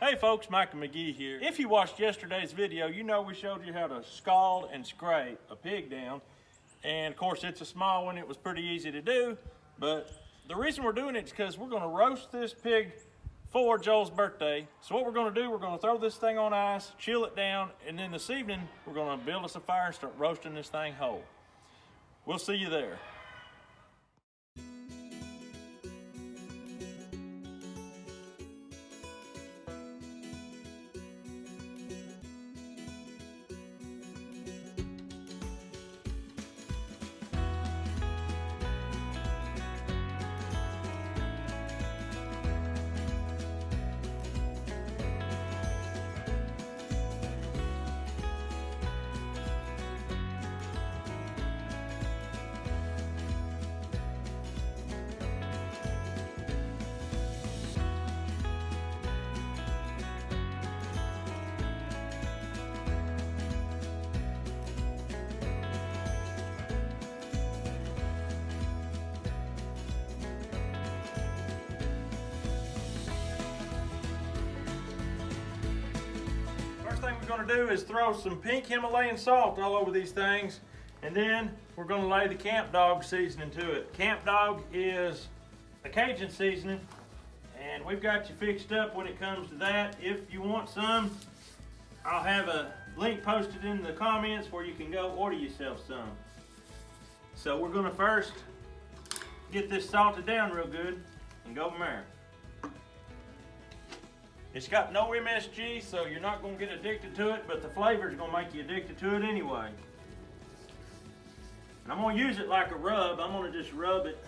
Hey folks, Michael McGee here. If you watched yesterday's video, you know we showed you how to scald and scrape a pig down. And of course it's a small one, it was pretty easy to do. But the reason we're doing it is because we're gonna roast this pig for Joel's birthday. So what we're gonna do, we're gonna throw this thing on ice, chill it down, and then this evening, we're gonna build us a fire and start roasting this thing whole. We'll see you there. First thing we're going to do is throw some pink Himalayan salt all over these things, and then we're going to lay the Camp Dog seasoning to it. Camp Dog is a Cajun seasoning, and we've got you fixed up when it comes to that. If you want some, I'll have a link posted in the comments where you can go order yourself some. So we're going to first get this salted down real good and go from there. It's got no MSG, so you're not going to get addicted to it, but the flavor is going to make you addicted to it anyway. And I'm going to use it like a rub. I'm going to just rub it.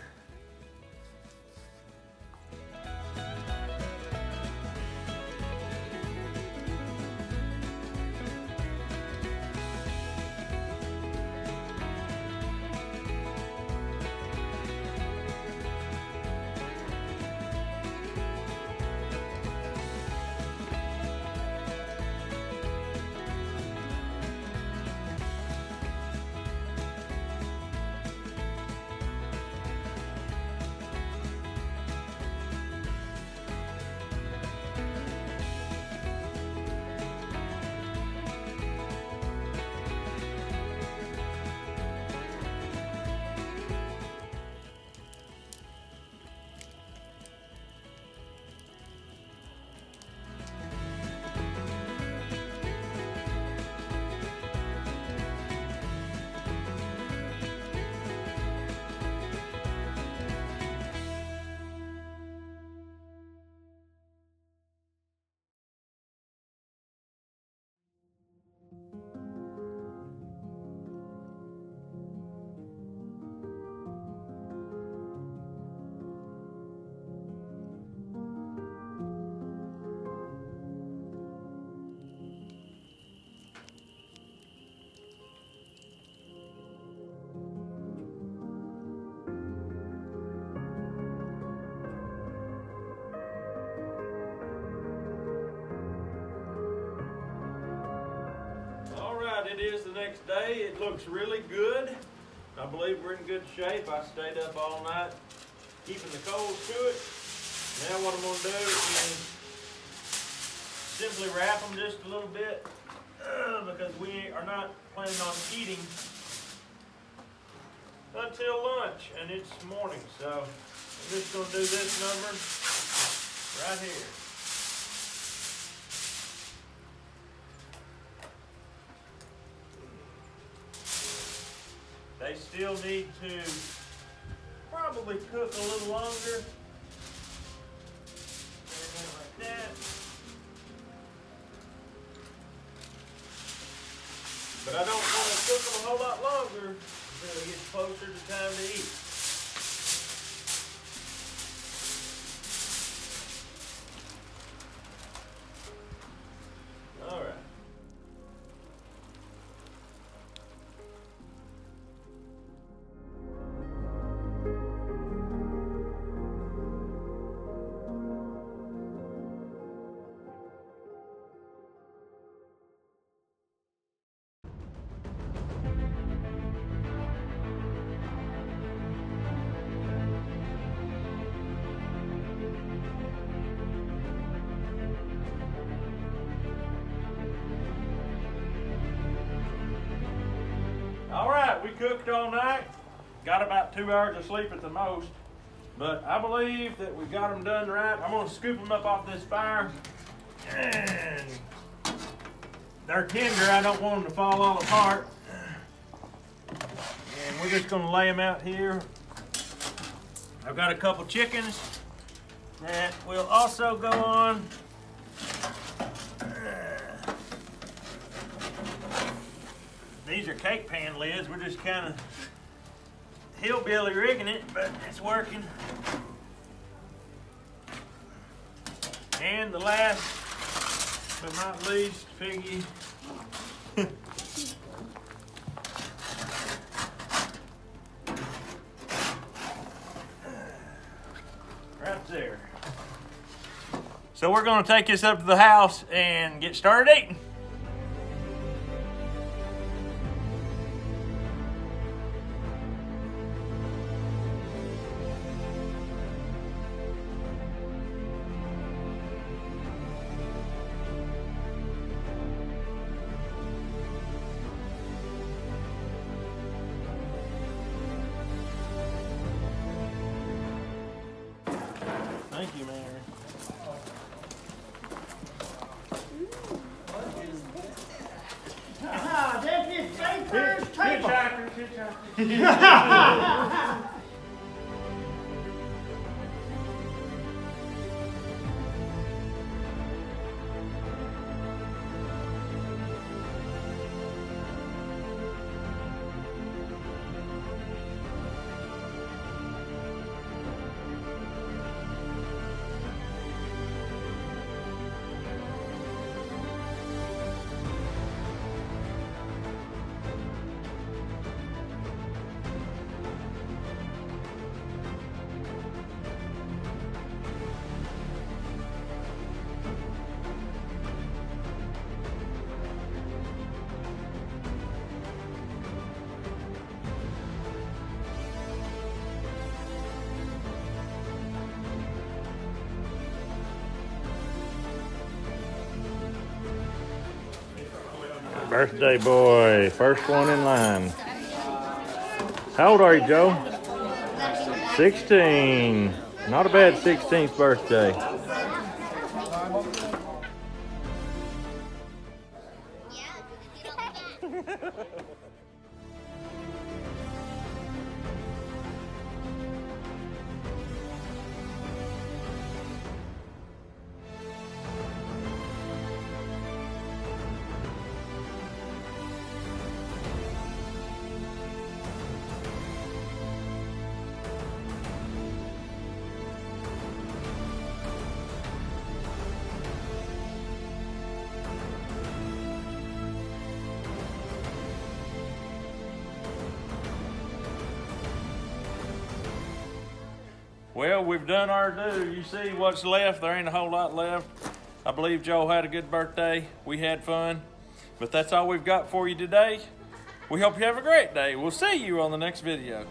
It is the next day. It looks really good. I believe we're in good shape. I stayed up all night keeping the coals to it. Now what I'm going to do is simply wrap them just a little bit because we are not planning on eating until lunch, and it's morning. So I'm just going to do this number right here. They still need to probably cook a little longer. Like that. But I don't want to cook them a whole lot longer until it gets closer to time to eat. All right. cooked all night. Got about 2 hours of sleep at the most. But I believe that we got them done right. I'm gonna scoop them up off this fire. And they're tender, I don't want them to fall all apart. And we're just gonna lay them out here. I've got a couple chickens that will also go on. These are cake pan lids. We're just kind of hillbilly rigging it, but it's working. And the last but not least, piggy. Right there. So we're gonna take this up to the house and get started eating. Thank you, Mary. Ah, that's his first table. Birthday boy, first one in line. How old are you, Joe? 16. Not a bad 16th birthday. Well, we've done our due. You see what's left. There ain't a whole lot left. I believe Joe had a good birthday. We had fun. But that's all we've got for you today. We hope you have a great day. We'll see you on the next video.